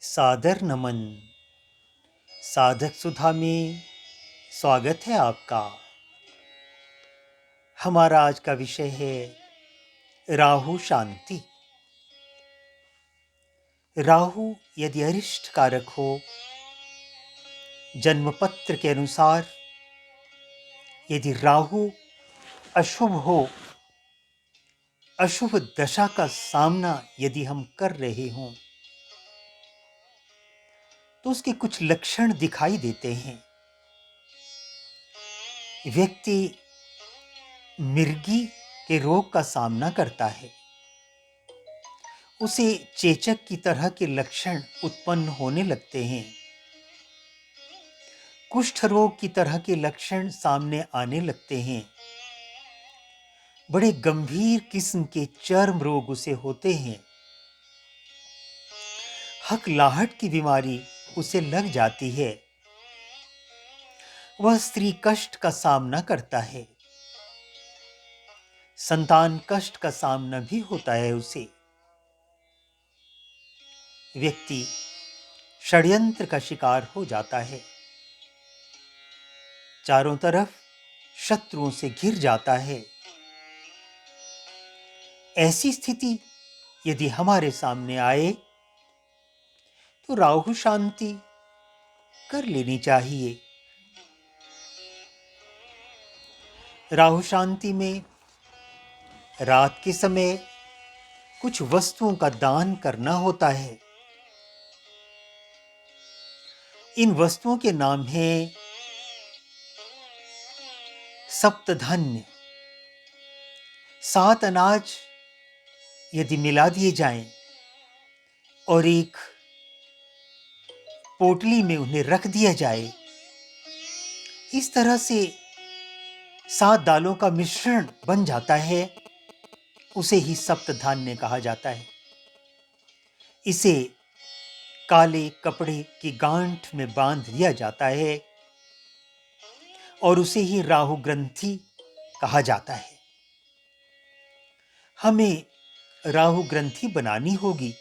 सादर नमन। साधक सुधा में स्वागत है आपका। हमारा आज का विषय है राहु शांति। राहु यदि अरिष्ट कारक हो, जन्मपत्र के अनुसार यदि राहु अशुभ हो, अशुभ दशा का सामना यदि हम कर रहे हों, तो उसके कुछ लक्षण दिखाई देते हैं। व्यक्ति मिर्गी के रोग का सामना करता है, उसे चेचक की तरह के लक्षण उत्पन्न होने लगते हैं। कुष्ठ रोग की तरह के लक्षण सामने आने लगते हैं। बड़े गंभीर किस्म के चर्म रोग उसे होते हैं। हकलाहट की बीमारी उसे लग जाती है। वह स्त्री कष्ट का सामना करता है। संतान कष्ट का सामना भी होता है उसे। व्यक्ति षड्यंत्र का शिकार हो जाता है। चारों तरफ शत्रुओं से घिर जाता है। ऐसी स्थिति यदि हमारे सामने आए तो राहु शांति कर लेनी चाहिए। राहु शांति में रात के समय कुछ वस्तुओं का दान करना होता है। इन वस्तुओं के नाम हैं सप्तधान्य। 7 अनाज यदि मिला दिए जाएं और एक पोटली में उन्हें रख दिया जाए, इस तरह से 7 दालों का मिश्रण बन जाता है, उसे ही सप्तधान्य कहा जाता है। इसे काले कपड़े की गांठ में बांध दिया जाता है और उसे ही राहु ग्रंथि कहा जाता है। हमें राहु ग्रंथि बनानी होगी।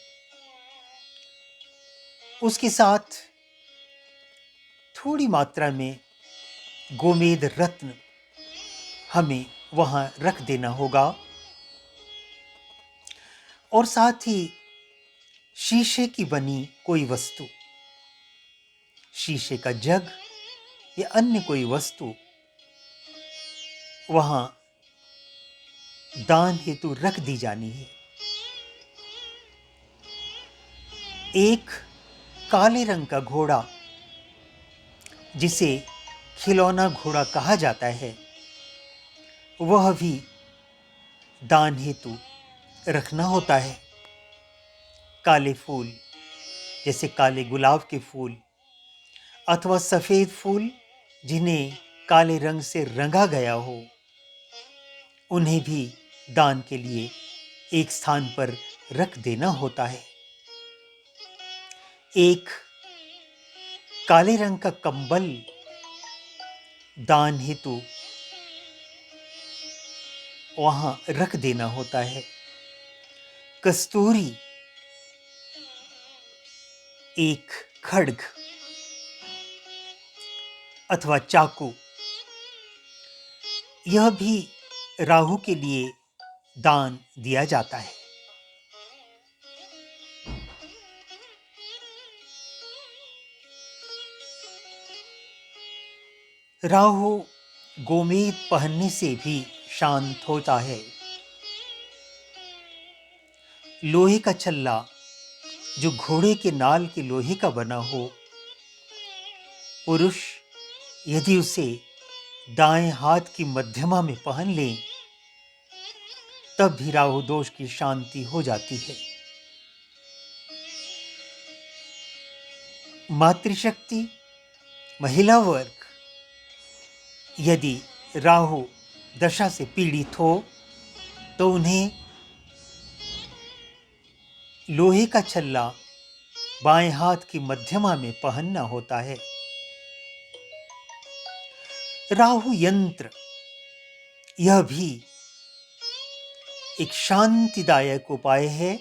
उसके साथ थोड़ी मात्रा में गोमेद रत्न हमें वहां रख देना होगा और साथ ही शीशे की बनी कोई वस्तु, शीशे का जग या अन्य कोई वस्तु वहां दान हेतु रख दी जानी है। एक काले रंग का घोड़ा, जिसे खिलौना घोड़ा कहा जाता है, वह भी दान हेतु रखना होता है। काले फूल जैसे काले गुलाब के फूल अथवा सफेद फूल जिन्हें काले रंग से रंगा गया हो, उन्हें भी दान के लिए एक स्थान पर रख देना होता है। एक काले रंग का कंबल दान हेतु वहां रख देना होता है। कस्तूरी, एक खड्ग अथवा चाकू, यह भी राहु के लिए दान दिया जाता है। राहु गोमेद पहनने से भी शांत होता है। लोहे का छल्ला जो घोड़े के नाल के लोहे का बना हो, पुरुष यदि उसे दाएं हाथ की मध्यमा में पहन ले, तब भी राहु दोष की शांति हो जाती है। मातृशक्ति, महिला वर्ग यदि राहु दशा से पीड़ित हो तो उन्हें लोहे का छल्ला बाएं हाथ की मध्यमा में पहनना होता है। राहु यंत्र, यह भी एक शांतिदायक उपाय है।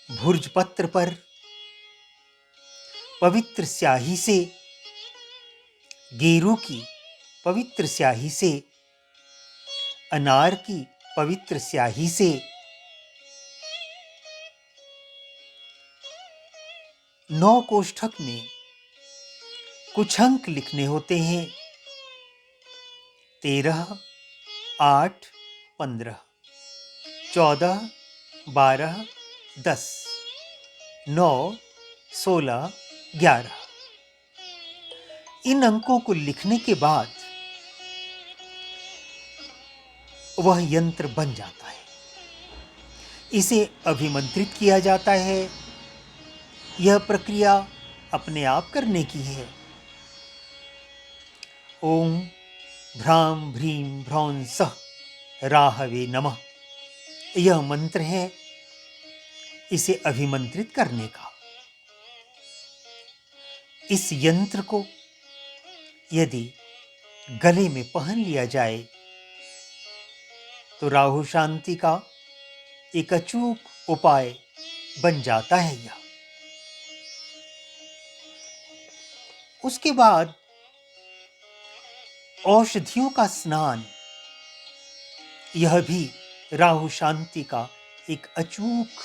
भुर्ज पत्र पर पवित्र स्याही से, गेरू की पवित्र स्याही से, अनार की पवित्र स्याही से 9 कोष्ठक में कुछ अंक लिखने होते हैं। 13, 8, 15, 14, 12, 10, 9, 16, 11। इन अंकों को लिखने के बाद वह यंत्र बन जाता है। इसे अभिमंत्रित किया जाता है। यह प्रक्रिया अपने आप करने की है। ओम भ्राम भ्रीम भ्रौं सः राहवे नमः, यह मंत्र है इसे अभिमंत्रित करने का। इस यंत्र को यदि गले में पहन लिया जाए तो राहु शांति का एक अचूक उपाय बन जाता है यह। उसके बाद औषधियों का स्नान, यह भी राहु शांति का एक अचूक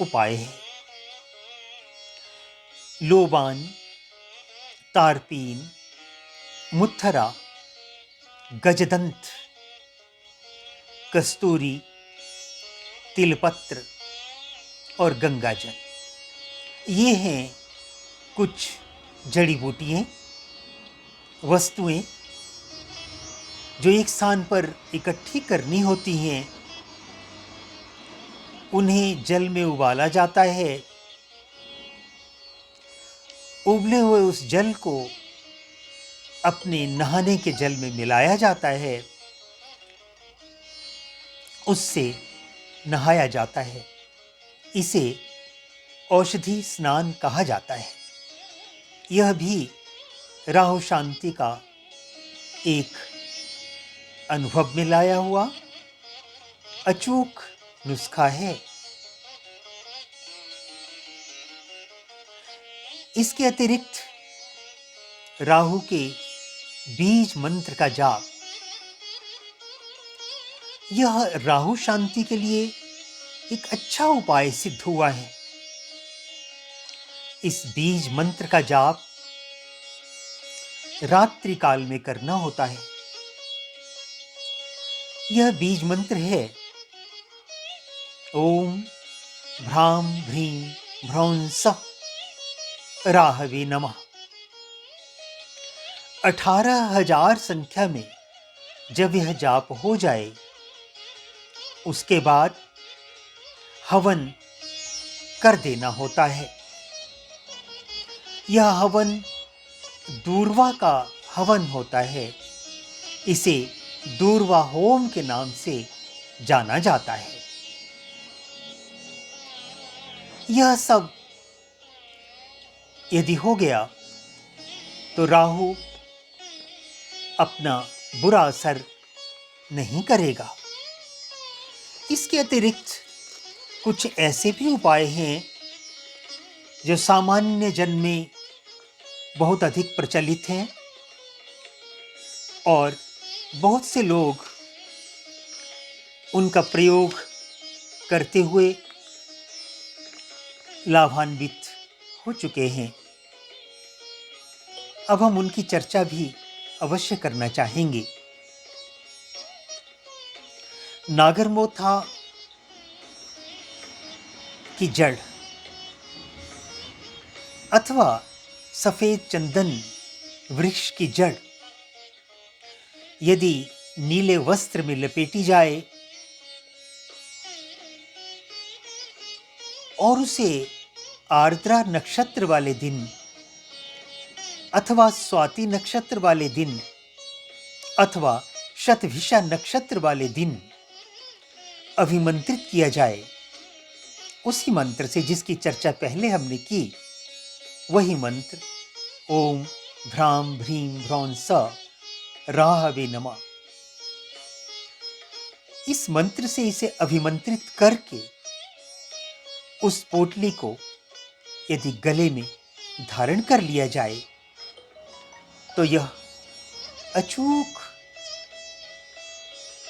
उपाय है। लोबान, तारपीन, मुत्थरा, गजदंत, कस्तूरी, तिलपत्र और गंगाजल, ये हैं कुछ जड़ी बूटियां, वस्तुएं जो एक स्थान पर इकट्ठी करनी होती हैं। उन्हें जल में उबाला जाता है। उबले हुए उस जल को अपने नहाने के जल में मिलाया जाता है, उससे नहाया जाता है। इसे औषधि स्नान कहा जाता है। यह भी राहु शांति का एक अनुभव में लाया हुआ अचूक नुस्खा है। इसके अतिरिक्त राहु के बीज मंत्र का जाप, यह राहु शांति के लिए एक अच्छा उपाय सिद्ध हुआ है। इस बीज मंत्र का जाप रात्रि काल में करना होता है। यह बीज मंत्र है ओम भ्राम भ्रीम भ्रौं सः राहवे नमः। 18,000 संख्या में जब यह जाप हो जाए, उसके बाद हवन कर देना होता है। यह हवन दूर्वा का हवन होता है। इसे दूर्वा होम के नाम से जाना जाता है। यह सब यदि हो गया तो राहु अपना बुरा असर नहीं करेगा। इसके अतिरिक्त कुछ ऐसे भी उपाय हैं जो सामान्य जन में बहुत अधिक प्रचलित हैं और बहुत से लोग उनका प्रयोग करते हुए लाभान्वित हो चुके हैं। अब हम उनकी चर्चा भी अवश्य करना चाहेंगे। नागरमोथा की जड़ अथवा सफेद चंदन वृक्ष की जड़ यदि नीले वस्त्र में लपेटी जाए और उसे आर्द्रा नक्षत्र वाले दिन अथवा स्वाति नक्षत्र वाले दिन अथवा शतभिषा नक्षत्र वाले दिन अभिमंत्रित किया जाए, उसी मंत्र से जिसकी चर्चा पहले हमने की, वही मंत्र ओम भ्राम भ्रीम भ्रौं सः राहवे नमः, इस मंत्र से इसे अभिमंत्रित करके उस पोटली को यदि गले में धारण कर लिया जाए तो यह अचूक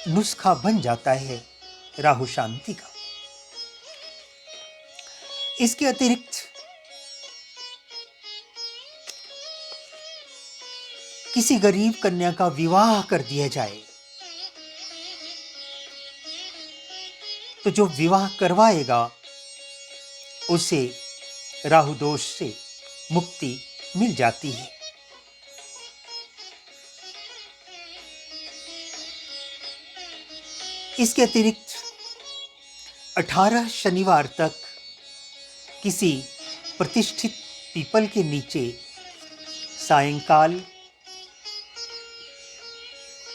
नुस्खा बन जाता है राहु शांति का। इसके अतिरिक्त किसी गरीब कन्या का विवाह कर दिया जाए तो जो विवाह करवाएगा उसे राहु दोष से मुक्ति मिल जाती है। इसके अतिरिक्त 18 शनिवार तक किसी प्रतिष्ठित पीपल के नीचे सायंकाल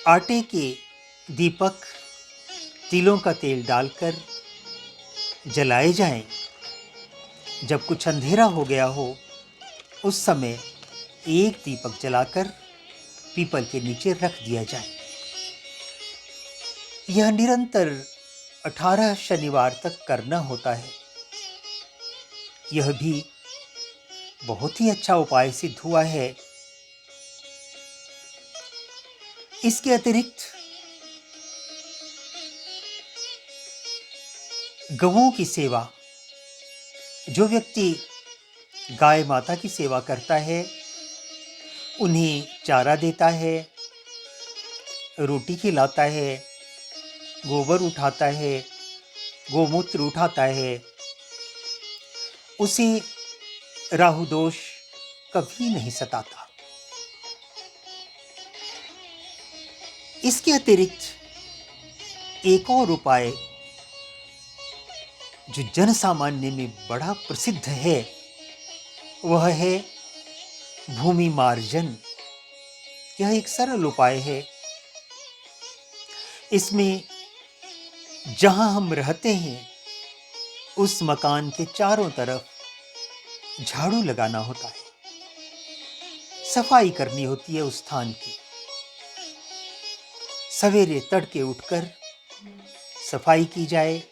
आटे के दीपक तिलों का तेल डालकर जलाए जाएं। जब कुछ अंधेरा हो गया हो उस समय एक दीपक जलाकर पीपल के नीचे रख दिया जाए। यह निरंतर 18 शनिवार तक करना होता है। यह भी बहुत ही अच्छा उपाय सिद्ध हुआ है। इसके अतिरिक्त गौओं की सेवा, जो व्यक्ति गाय माता की सेवा करता है, उन्हें चारा देता है, रोटी खिलाता है, गोबर उठाता है, गोमूत्र उठाता है, उसे राहु दोष कभी नहीं सताता। इसके अतिरिक्त एक और उपाय जो जन सामान्य में बड़ा प्रसिद्ध है वह है भूमि मार्जन। यह एक सरल उपाय है। इसमें जहां हम रहते हैं उस मकान के चारों तरफ झाड़ू लगाना होता है, सफाई करनी होती है उस स्थान की। सवेरे तड़के उठकर सफाई की जाए।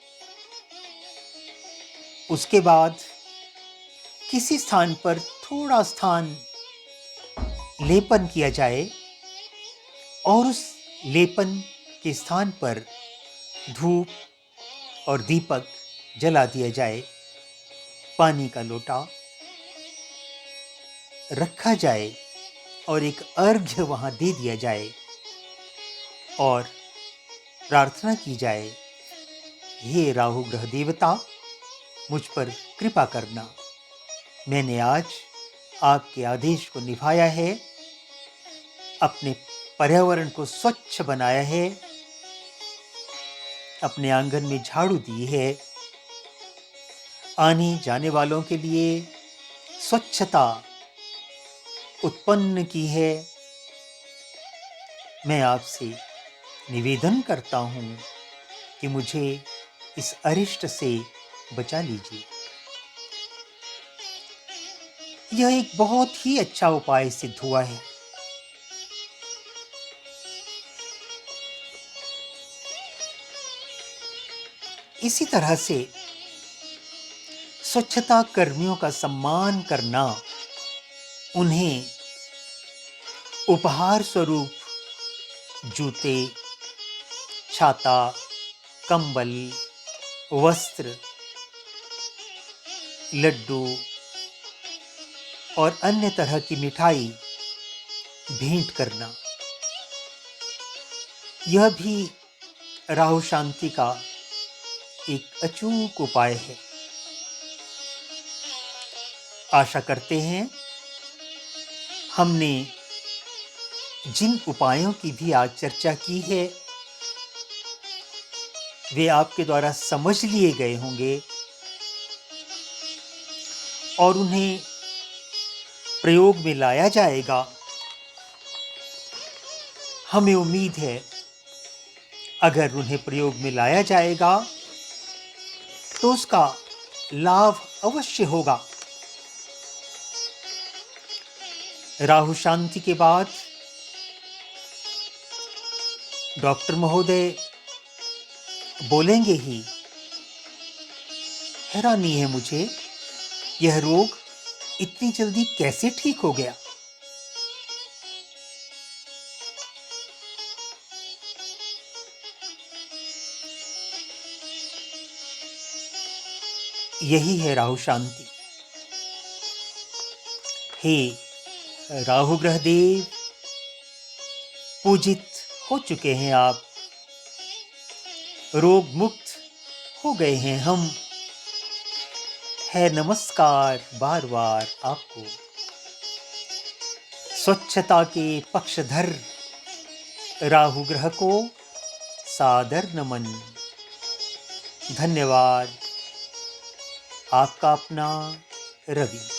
उसके बाद किसी स्थान पर थोड़ा स्थान लेपन किया जाए और उस लेपन के स्थान पर धूप और दीपक जला दिया जाए। पानी का लोटा रखा जाए और एक अर्घ्य वहां दे दिया जाए और प्रार्थना की जाए, हे राहु ग्रह देवता, मुझ पर कृपा करना। मैंने आज आपके आदेश को निभाया है, अपने पर्यावरण को स्वच्छ बनाया है, अपने आंगन में झाड़ू दी है, आने जाने वालों के लिए स्वच्छता उत्पन्न की है। मैं आपसे निवेदन करता हूं कि मुझे इस अरिष्ट से बचा लीजिए। यह एक बहुत ही अच्छा उपाय सिद्ध हुआ है। इसी तरह से स्वच्छता कर्मियों का सम्मान करना, उन्हें उपहार स्वरूप जूते, छाता, कंबल, वस्त्र, लड्डू और अन्य तरह की मिठाई भेंट करना, यह भी राहु शांति का एक अचूक उपाय है। आशा करते हैं हमने जिन उपायों की भी आज चर्चा की है वे आपके द्वारा समझ लिए गए होंगे और उन्हें प्रयोग में लाया जाएगा। हमें उम्मीद है अगर उन्हें प्रयोग में लाया जाएगा तो उसका लाभ अवश्य होगा। राहु शांति के बाद डॉक्टर महोदय बोलेंगे ही। हैरानी है मुझे, यह रोग इतनी जल्दी कैसे ठीक हो गया? यही है राहु शांति। हे राहु ग्रह देव, पूजित हो चुके हैं आप, रोग मुक्त हो गए हैं हम। है नमस्कार बार बार आपको। स्वच्छता के पक्षधर राहु ग्रह को सादर नमन। धन्यवाद। आपका अपना रवि।